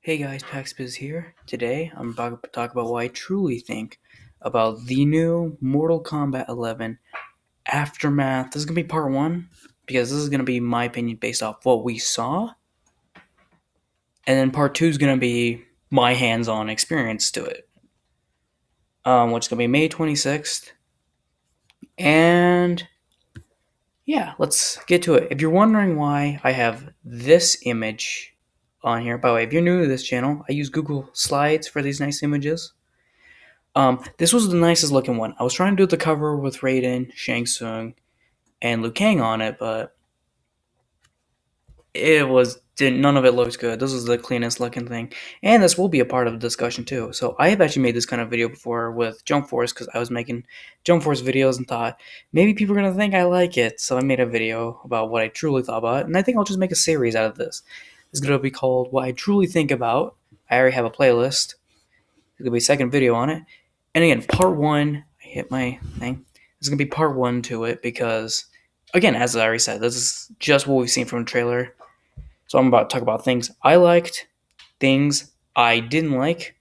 Hey guys, PaxBiz here. Today I'm about to talk about what I truly think about the new Mortal Kombat 11 Aftermath. This is going to be part one because this is going to be my opinion based off what we saw. And then part two is going to be my hands on experience to it, which is going to be May 26th. And yeah, let's get to it. If you're wondering why I have this image on here, by the way, if you're new to this channel, I use Google Slides for these nice images. This was the nicest looking one. I was trying to do the cover with Raiden, Shang Tsung, and Liu Kang on it, but none of it looks good. This is the cleanest looking thing, and this will be a part of the discussion too. So I have actually made this kind of video before with Jump Force because I was making Jump Force videos and thought maybe people are gonna think I like it. So I made a video about what I truly thought about it, and I think I'll just make a series out of this. It's gonna be called "What I Truly Think About." I already have a playlist. There's gonna be a second video on it. And again, part one, I hit my thing. There's gonna be part one to it because, again, as I already said, this is just what we've seen from the trailer. So I'm about to talk about things I liked, things I didn't like,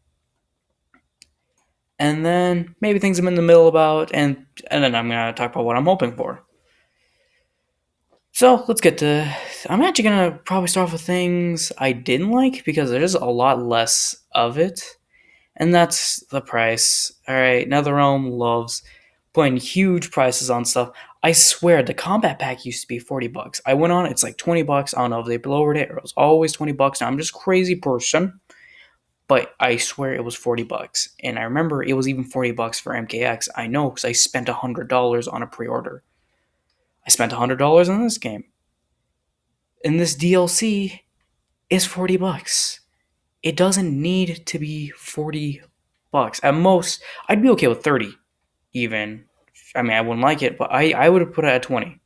and then maybe things I'm in the middle about, and then I'm gonna talk about what I'm hoping for. So let's get to. I'm actually gonna probably start off with things I didn't like because there's a lot less of it. And that's the price. Alright, NetherRealm loves putting huge prices on stuff. I swear, the combat pack used to be $40. I went on, it's like $20. I don't know if they lowered it or it was always $20. Now, I'm just a crazy person, but I swear it was $40. And I remember it was even $40 for MKX. I know because I spent $100 on a pre-order. I spent $100 on this game. And this DLC is $40. It doesn't need to be $40. At most, I'd be okay with 30 even. I mean, I wouldn't like it, but I would have put it at 20.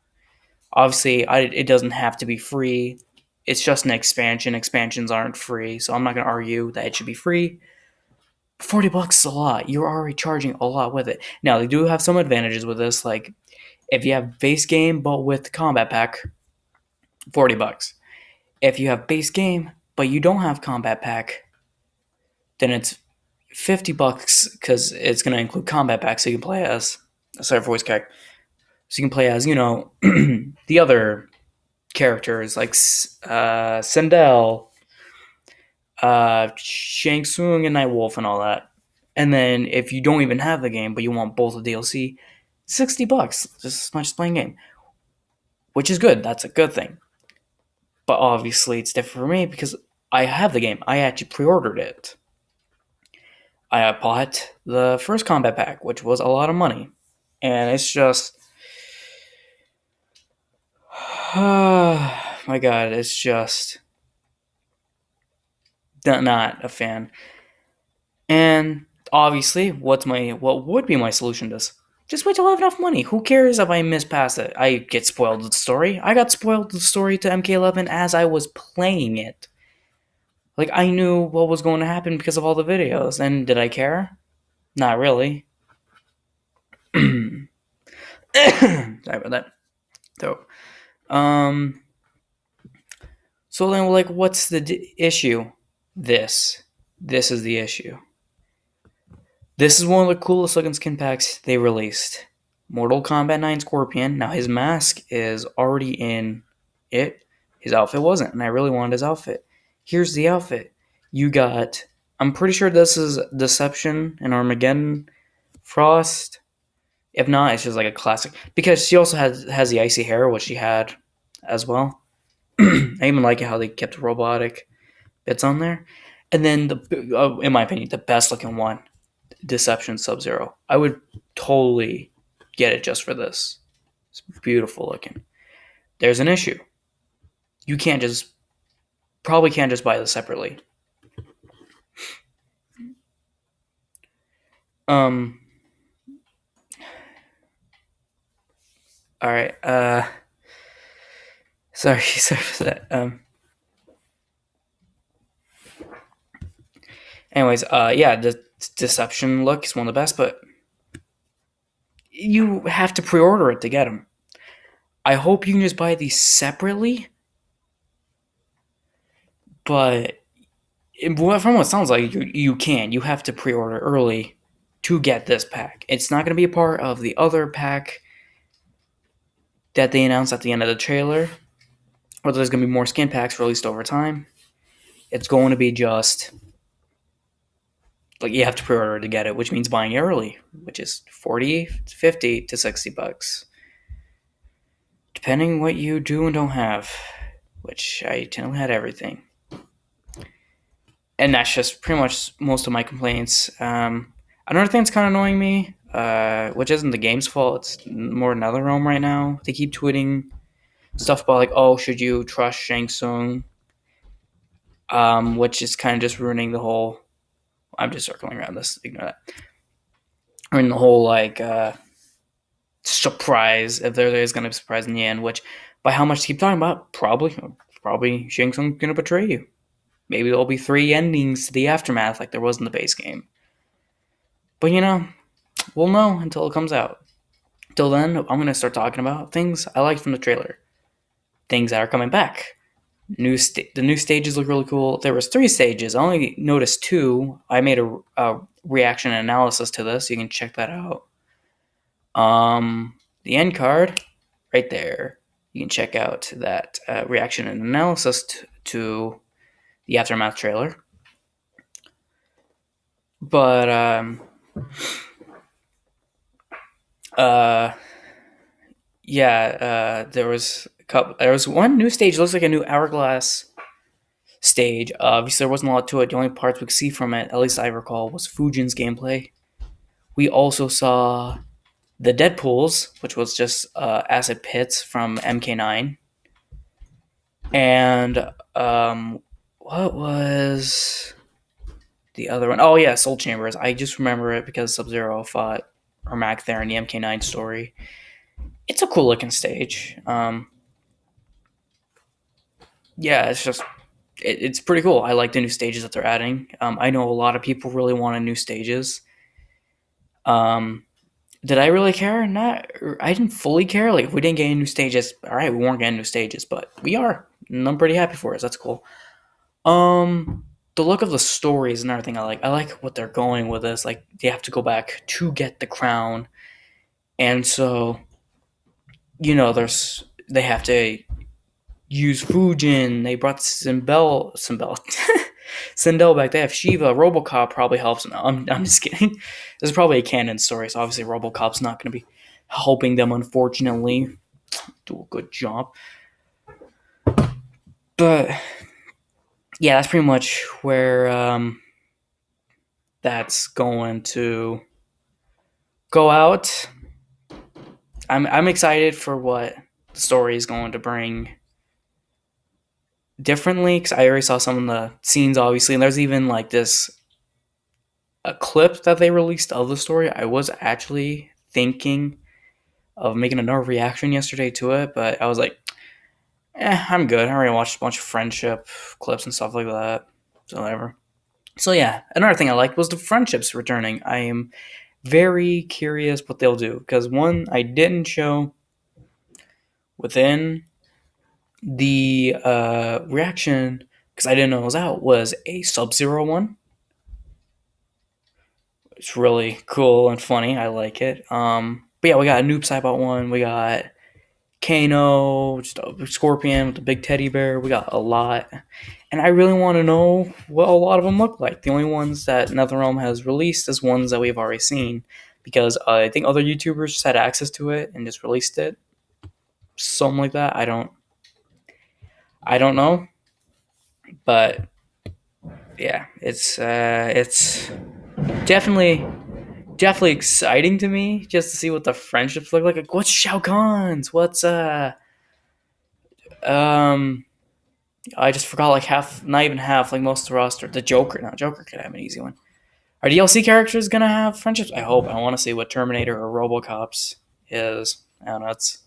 Obviously, it doesn't have to be free. It's just an expansion. Expansions aren't free, so I'm not going to argue that it should be free. $40 is a lot. You're already charging a lot with it. Now, they do have some advantages with this, like if you have base game but with combat pack, $40. If you have base game but you don't have combat pack, then it's $50 because it's going to include combat pack, so you can play as voice crack. So you can play as the other characters like Sindel, Shang Tsung, and Nightwolf, and all that. And then if you don't even have the game but you want both the DLC, $60, just as much as playing game, which is good. That's a good thing. But obviously, it's different for me because I have the game. I actually pre-ordered it. I bought the first combat pack, which was a lot of money. And it's just, my God, it's just not a fan. And obviously, what would be my solution to this? Just wait till I have enough money. Who cares if I miss past it? I get spoiled with the story. I got spoiled with the story to MK11 as I was playing it. Like, I knew what was going to happen because of all the videos. And did I care? Not really. Sorry about that. So, so then, like, what's the issue? This is the issue. This is one of the coolest looking skin packs they released. Mortal Kombat 9 Scorpion. Now, his mask is already in it. His outfit wasn't, and I really wanted his outfit. Here's the outfit. You got, I'm pretty sure this is Deception and Armageddon Frost. If not, it's just like a classic. Because she also has the icy hair, which she had as well. I even like how they kept robotic bits on there. And then, in my opinion, the best looking one, Deception Sub-Zero. I would totally get it just for this. It's beautiful looking. There's an issue. You probably can't just buy this separately. All right. Sorry for that. Anyways, yeah, the Deception look is one of the best, but you have to pre-order it to get them. I hope you can just buy these separately, but From what it sounds like, you have to pre-order early to get this pack. It's not going to be a part of the other pack that they announced at the end of the trailer, or there's going to be more skin packs released over time. It's going to be just like you have to pre-order to get it, which means buying it early, which is 40, 50 to $60, depending what you do and don't have. Which I generally had everything, and that's just pretty much most of my complaints. Another thing that's kind of annoying me, which isn't the game's fault, it's more NetherRealm right now. They keep tweeting stuff about like, oh, should you trust Shang Tsung? Which is kind of just ruining the whole. I'm just circling around this. Ignore that. I mean, the whole like surprise, if there is going to be a surprise in the end. Which, by how much to keep talking about, probably Shang Tsung's going to betray you. Maybe there'll be 3 endings to the aftermath like there was in the base game. But we'll know until it comes out. Till then, I'm going to start talking about things I liked from the trailer. Things that are coming back. The new stages look really cool. There was 3 stages. I only noticed 2. I made a reaction analysis to this. You can check that out. The end card, right there. You can check out that reaction and analysis to the Aftermath trailer. But there was one new stage. It looks like a new hourglass stage. Obviously, there wasn't a lot to it. The only parts we could see from it, at least I recall, was Fujin's gameplay. We also saw the Deadpools, which was just acid pits from MK9. And what was the other one? Oh yeah, Soul Chambers. I just remember it because Sub-Zero fought Ermac there in the MK9 story. It's a cool looking stage. It's just it's pretty cool. I like the new stages that they're adding. I know a lot of people really wanted new stages. Did I really care? Not. I didn't fully care. Like if we didn't get any new stages, all right, we weren't getting new stages, but we are. And I'm pretty happy for us. That's cool. The look of the story is another thing I like. I like what they're going with this. Like they have to go back to get the crown, and so they have to use Fujin. They brought Sindel back. They have Shiva. Robocop probably helps. No, I'm just kidding. This is probably a canon story, so obviously Robocop's not going to be helping them, unfortunately. Do a good job. But yeah, that's pretty much where that's going to go out. I'm excited for what the story is going to bring differently, because I already saw some of the scenes, obviously, and there's even like a clip that they released of the story. I was actually thinking of making another reaction yesterday to it, but I was like, I'm good. I already watched a bunch of friendship clips and stuff like that, so whatever. So yeah, another thing I liked was the friendships returning. I am very curious what they'll do, because one I didn't show within the reaction, because I didn't know it was out, was a Sub-Zero one. It's really cool and funny. I like it. But yeah, we got a Noob Saibot one. We got Kano, just a Scorpion with the big teddy bear. We got a lot. And I really want to know what a lot of them look like. The only ones that NetherRealm has released is ones that we've already seen, because I think other YouTubers just had access to it and just released it. Something like that. I don't know. But yeah, it's definitely exciting to me just to see what the friendships look like. Like what's Shao Kahn's? What's I just forgot like half, not even half, like most of the roster. The Joker. Now Joker could have an easy one. Are DLC characters gonna have friendships? I hope. I want to see what Terminator or Robocop's is. I don't know. It's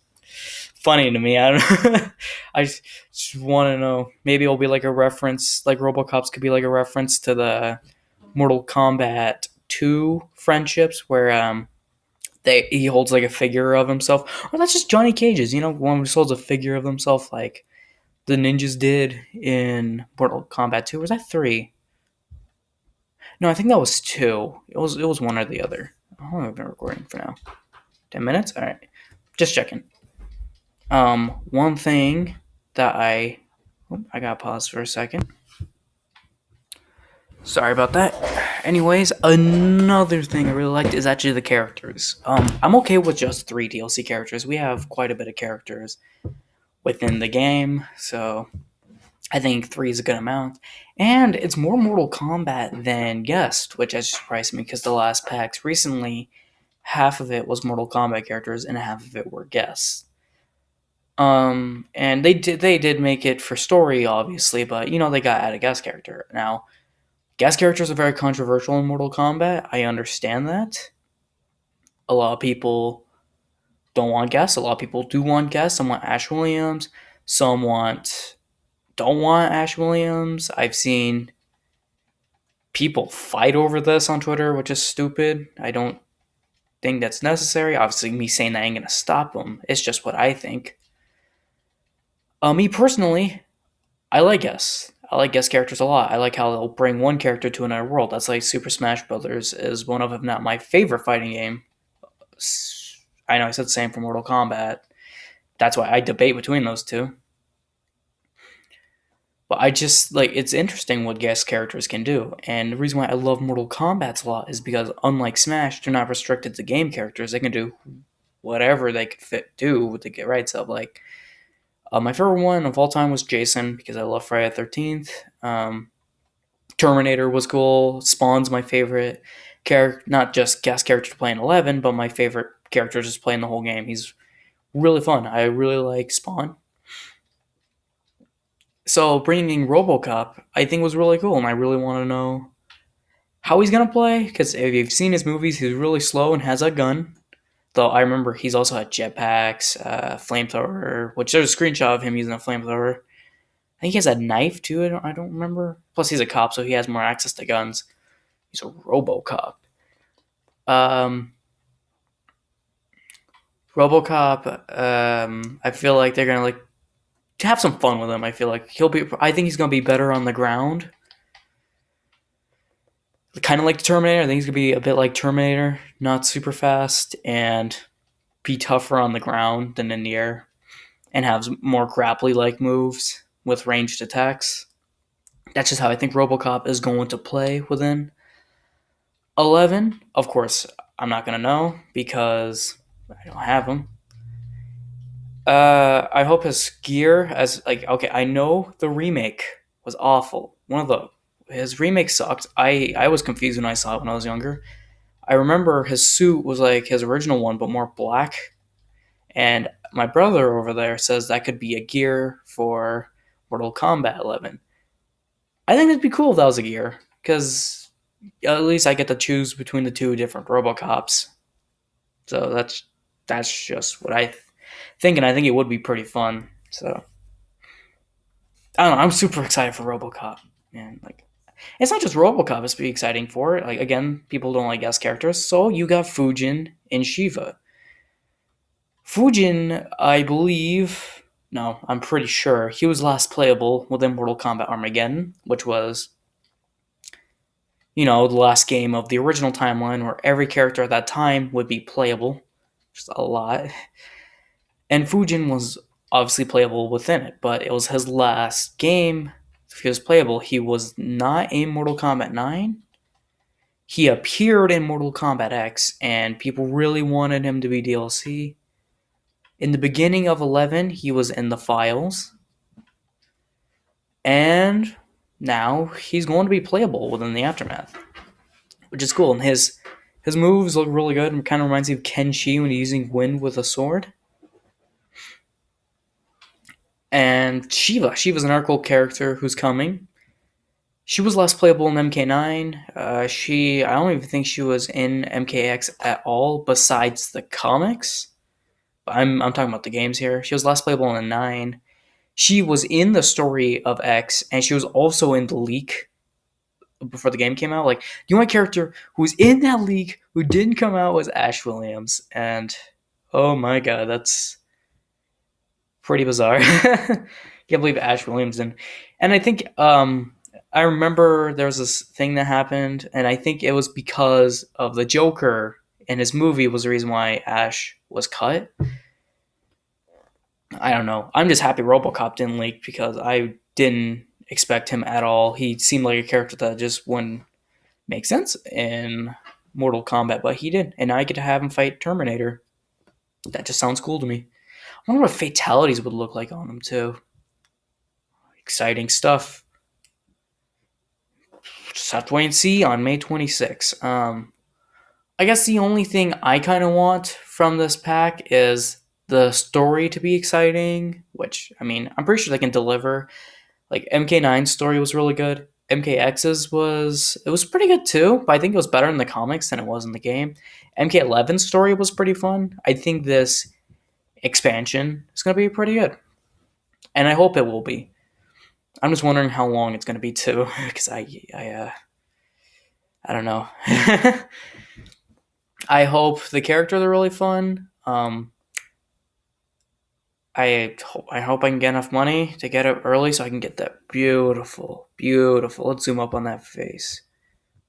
funny to me. I don't know. I just want to know. Maybe it'll be like a reference, like Robocop's could be like a reference to the Mortal Kombat 2 friendships, where he holds like a figure of himself, or that's just Johnny Cage's. One who holds a figure of himself, like the ninjas did in Mortal Kombat 2. Or was that 3? No, I think that was two. It was one or the other. How long have I been recording for now? 10 minutes. All right, just checking. One thing that I got pause for a second. Sorry about that. Anyways, another thing I really liked is actually the characters. I'm okay with just 3 DLC characters. We have quite a bit of characters within the game, so I think 3 is a good amount. And it's more Mortal Kombat than Guest, which has surprised me because the last packs recently, half of it was Mortal Kombat characters and half of it were Guests. And they did make it for story, obviously, but they got add a guest character. Now, guest characters are very controversial in Mortal Kombat. I understand that. A lot of people don't want guests. A lot of people do want guests. Some want Ash Williams. Some don't want Ash Williams. I've seen people fight over this on Twitter, which is stupid. I don't think that's necessary. Obviously, me saying that ain't gonna stop them. It's just what I think. Me personally, I like guests. I like guest characters a lot. I like how they'll bring one character to another world. That's like Super Smash Brothers is one of, if not my favorite fighting game. I know I said the same for Mortal Kombat. That's why I debate between those two. But I just like it's interesting what guest characters can do. And the reason why I love Mortal Kombat a lot is because unlike Smash, they're not restricted to game characters. They can do whatever they could do to get rights of. Like my favorite one of all time was Jason because I love Friday the 13th. Terminator was cool. Spawn's my favorite character, not just guest character to play in 11, but my favorite character just playing the whole game. He's really fun. I really like Spawn. So bringing Robocop, I think was really cool, and I really want to know how he's gonna play. Because if you've seen his movies, he's really slow and has a gun. Though I remember he's also had jetpacks, flamethrower, which there's a screenshot of him using a flamethrower. I think he has a knife too. I don't remember. Plus, he's a cop, so he has more access to guns. He's a RoboCop. Um, RoboCop. I feel like they're gonna like to have some fun with him. I feel like he'll be. I think he's gonna be better on the ground. Kind of like the Terminator. I think he's gonna be a bit like Terminator, not super fast and be tougher on the ground than in the air, and have more grapply like moves with ranged attacks. That's just how I think RoboCop is going to play within 11. Of course, I'm not gonna know because I don't have him. I hope his gear as like okay. I know the remake was awful. One of the his remake sucked. I was confused when I saw it when I was younger. I remember his suit was like his original one, but more black. And my brother over there says that could be a gear for Mortal Kombat 11. I think it'd be cool if that was a gear, because at least I get to choose between the two different RoboCops. So that's just what I think, and I think it would be pretty fun. So I don't know. I'm super excited for RoboCop, man. Like it's not just RoboCop; it's pretty exciting for it. Like again, people don't like guest characters, so you got Fujin and Shiva. Fujin, I believe, no, I'm pretty sure he was last playable within Mortal Kombat Armageddon, which was, the last game of the original timeline where every character at that time would be playable. Just a lot. And Fujin was obviously playable within it, but it was his last game. If he was playable, he was not in Mortal Kombat 9. He appeared in Mortal Kombat X, and people really wanted him to be DLC. In the beginning of 11, he was in the files. And now he's going to be playable within the Aftermath, which is cool. And his moves look really good. It kind of reminds me of Kenshi when he's using wind with a sword. And Shiva's an cool character who's coming. She was less playable in MK9. I don't even think she was in MKX at all, besides the comics. I'm talking about the games here. She was less playable in 9. She was in the story of X, and she was also in the leak before the game came out. Like, the only character who was in that leak who didn't come out was Ash Williams, and oh my god, that's pretty bizarre. Can't believe Ash Williams didn't. And I think I remember there was this thing that happened, and I think it was because of the Joker in his movie was the reason why Ash was cut. I don't know. I'm just happy Robocop didn't leak because I didn't expect him at all. He seemed like a character that just wouldn't make sense in Mortal Kombat, but he did, and now I get to have him fight Terminator. That just sounds cool to me. I wonder what fatalities would look like on him too. Exciting stuff. Just have to wait and see on May 26th. I guess the only thing I kind of want from this pack is the story to be exciting, which, I mean, I'm pretty sure they can deliver. Like, MK9's story was really good. MKX's was pretty good too, but I think it was better in the comics than it was in the game. MK11's story was pretty fun. I think this expansion is going to be pretty good, and I hope it will be. I'm just wondering how long it's going to be too, because I don't know. I hope the characters are really fun. I hope I can get enough money to get it early so I can get that beautiful, beautiful. Let's zoom up on that face.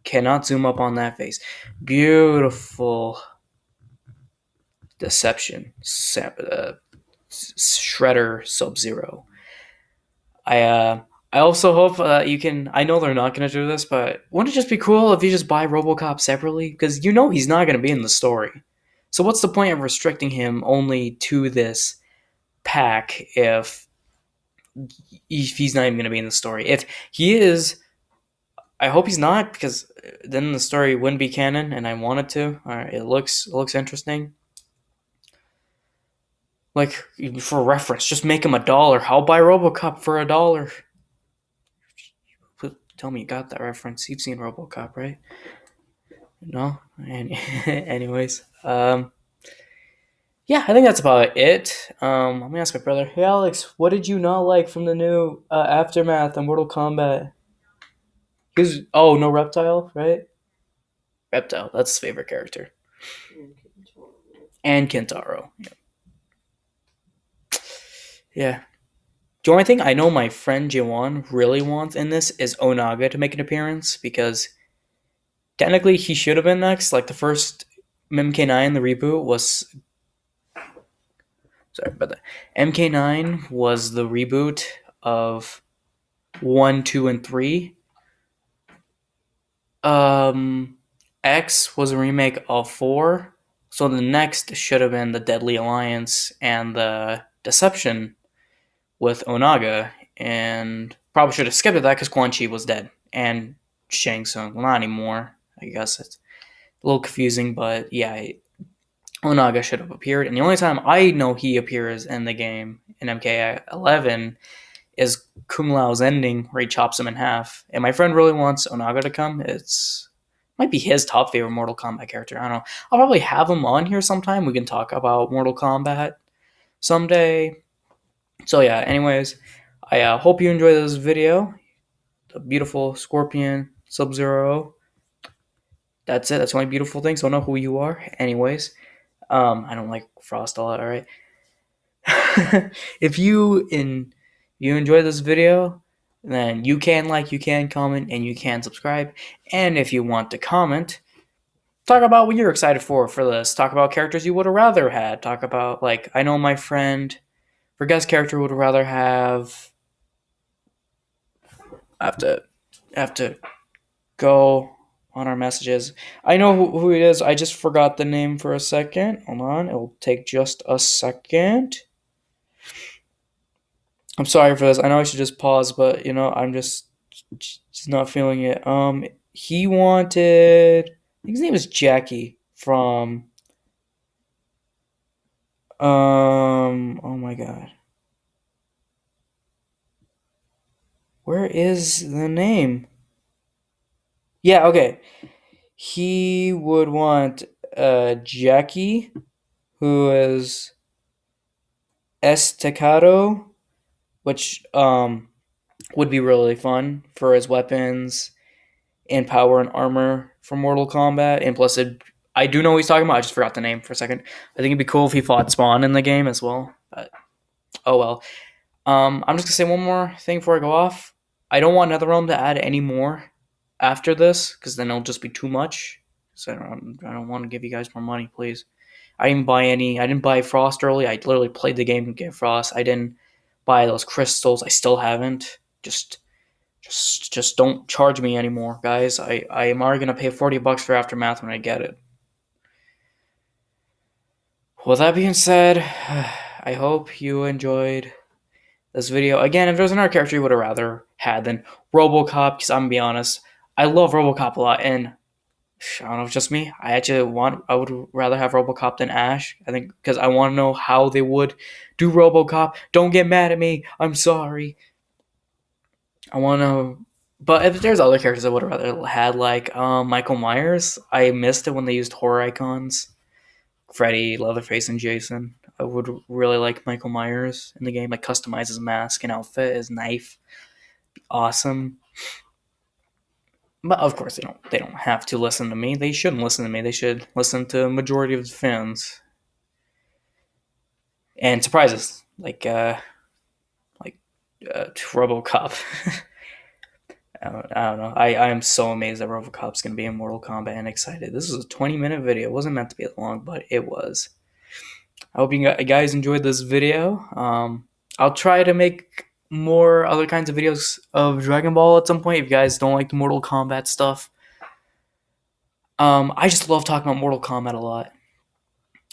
Cannot zoom up on that face. Beautiful Deception. Shredder Sub-Zero. I also hope you can. I know they're not going to do this, but wouldn't it just be cool if you just buy RoboCop separately? Because you know he's not going to be in the story. So what's the point of restricting him only to this pack if he's not even going to be in the story? If he is, I hope he's not, because then the story wouldn't be canon, and I wanted to. It looks interesting. Like, for reference, just make him $1. I'll buy RoboCop for $1. Tell me you got that reference. You've seen RoboCop, right? No? Anyways. Yeah, I think that's about it. Let me ask my brother. Hey, Alex, what did you not like from the new Aftermath and Mortal Kombat? Oh, no Reptile, right? Reptile, that's his favorite character. And Kentaro. Yeah. The only thing I know my friend Jiwan really wants in this is Onaga to make an appearance, because technically he should have been next. Like, the first MK9, the reboot, was... Sorry about that. MK9 was the reboot of 1, 2, and 3. X was a remake of 4. So the next should have been the Deadly Alliance and the Deception with Onaga, and probably should have skipped that because Quan Chi was dead, and Shang Tsung, well, not anymore. I guess it's a little confusing, but yeah, Onaga should have appeared. And the only time I know he appears in the game in MK11 is Kung Lao's ending, where he chops him in half. And my friend really wants Onaga to come. It's might be his top favorite Mortal Kombat character. I don't know. I'll probably have him on here sometime. We can talk about Mortal Kombat someday. So yeah, anyways, I hope you enjoy this video. The beautiful Scorpion Sub-Zero. That's it. That's the only beautiful thing. So I know who you are. Anyways, I don't like Frost a lot. All right. If you enjoy this video, then you can like, you can comment, and you can subscribe. And if you want to comment, talk about what you're excited for this. Talk about characters you would have rather had. Talk about, like, I know my friend for guest character would rather have. I have to go on our messages. I know who it is. I just forgot the name for a second. Hold on. It will take just a second. I'm sorry for this. I know I should just pause, but I'm just not feeling it. He wanted. I think his name is Jackie from. Oh my god. Where is the name? Yeah, okay. He would want Jackie, who is Estacado, which would be really fun for his weapons and power and armor for Mortal Kombat. And plus, I do know what he's talking about. I just forgot the name for a second. I think it'd be cool if he fought Spawn in the game as well. But oh well. I'm just gonna say one more thing before I go off. I don't want NetherRealm to add any more after this because then it'll just be too much. So I don't want to give you guys more money, please. I didn't buy any. I didn't buy Frost early. I literally played the game to get Frost. I didn't buy those crystals. I still haven't. Just don't charge me anymore, guys. I am already gonna pay $40 for Aftermath when I get it. With that being said, I hope you enjoyed this video. Again, if there's another character you would have rather had than Robocop, because I'm gonna be honest, I love Robocop a lot, and I don't know if it's just me. I would rather have Robocop than Ash. I think because I want to know how they would do Robocop. Don't get mad at me. I'm sorry. I want to. But if there's other characters I would have rather had, like Michael Myers, I missed it when they used horror icons. Freddy, Leatherface, and Jason. I would really like Michael Myers in the game. Like customize his mask and outfit, his knife. Awesome. But of course they don't have to listen to me. They shouldn't listen to me. They should listen to the majority of the fans. And surprises. Robocop. I don't know. I am so amazed that Robocop's gonna be in Mortal Kombat and excited. This is a 20-minute video. It wasn't meant to be long, but it was. I hope you guys enjoyed this video. I'll try to make more other kinds of videos of Dragon Ball at some point if you guys don't like the Mortal Kombat stuff. I just love talking about Mortal Kombat a lot.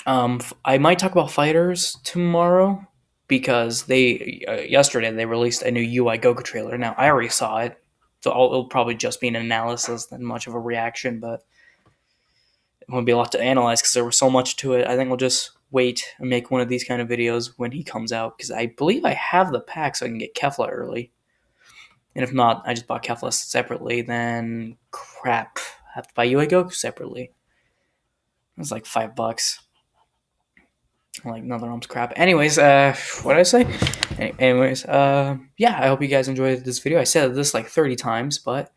I might talk about fighters tomorrow because yesterday they released a new UI Goku trailer. Now I already saw it, so it'll probably just be an analysis than much of a reaction, but it won't be a lot to analyze because there was so much to it. I think we'll just wait and make one of these kind of videos when he comes out because I believe I have the pack so I can get Kefla early. And if not, I just bought Kefla separately. Then crap, I have to buy UI Goku separately. It's like $5. Like NetherRealm's crap. Anyways, what did I say? Anyways, yeah, I hope you guys enjoyed this video. I said this like 30 times, but